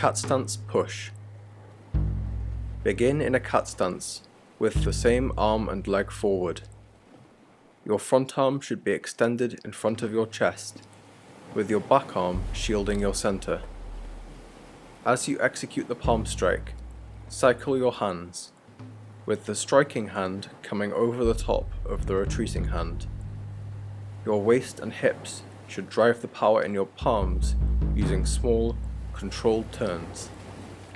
Cat stance push. Begin in a cat stance with the same arm and leg forward. Your front arm should be extended in front of your chest, with your back arm shielding your center. As you execute the palm strike, cycle your hands, with the striking hand coming over the top of the retreating hand. Your waist and hips should drive the power in your palms using small, controlled turns,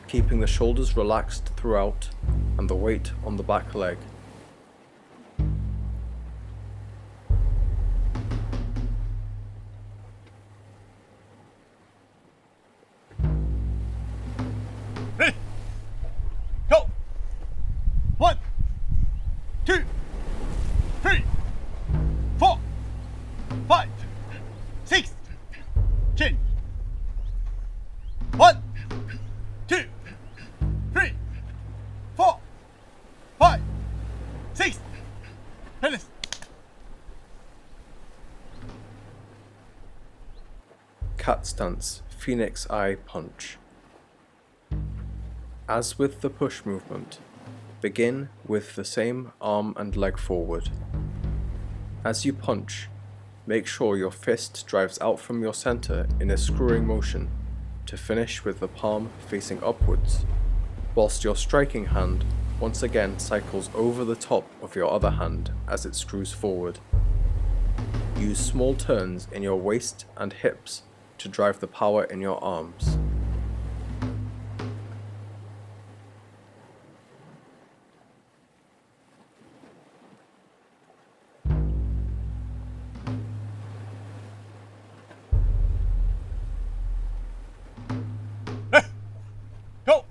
keeping the shoulders relaxed throughout and the weight on the back leg. Ready? Go! 1, 2, 3, 4, 5, 6, chin. 1, 2, 3, 4, 5, 6, release. Cat stance, Phoenix Eye punch. As with the push movement, begin with the same arm and leg forward. As you punch, make sure your fist drives out from your center in a screwing motion to finish with the palm facing upwards, whilst your striking hand once again cycles over the top of your other hand as it screws forward. Use small turns in your waist and hips to drive the power in your arms. Go!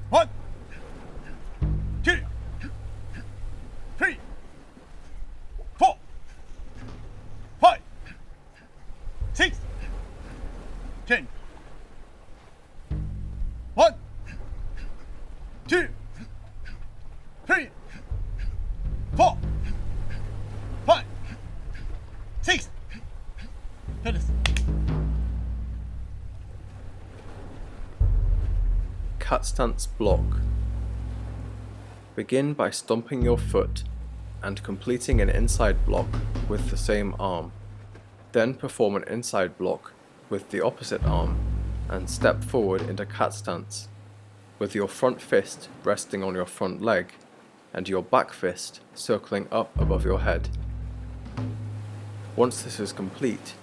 1, 2, 3, 4, 5, 6, 10. 1, 2, 3, 4, 5, 6. Finish. Cat stance block. Begin by stomping your foot and completing an inside block with the same arm. Then perform an inside block with the opposite arm and step forward into cat stance, with your front fist resting on your front leg and your back fist circling up above your head. Once this is complete,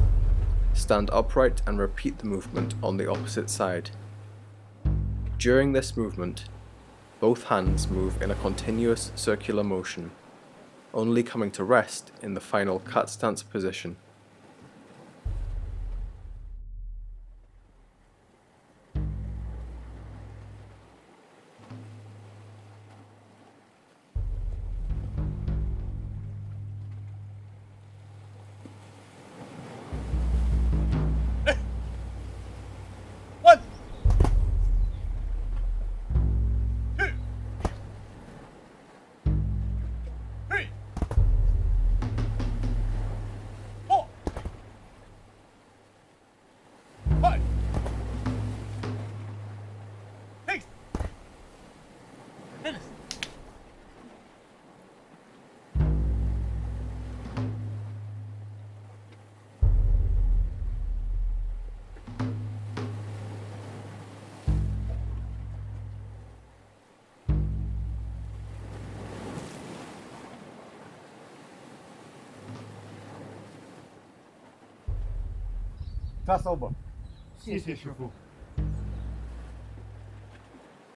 stand upright and repeat the movement on the opposite side. During this movement, both hands move in a continuous circular motion, only coming to rest in the final cat stance position. One, 2, 3, 4, 5, 6. Finish. Class over. 谢谢师傅。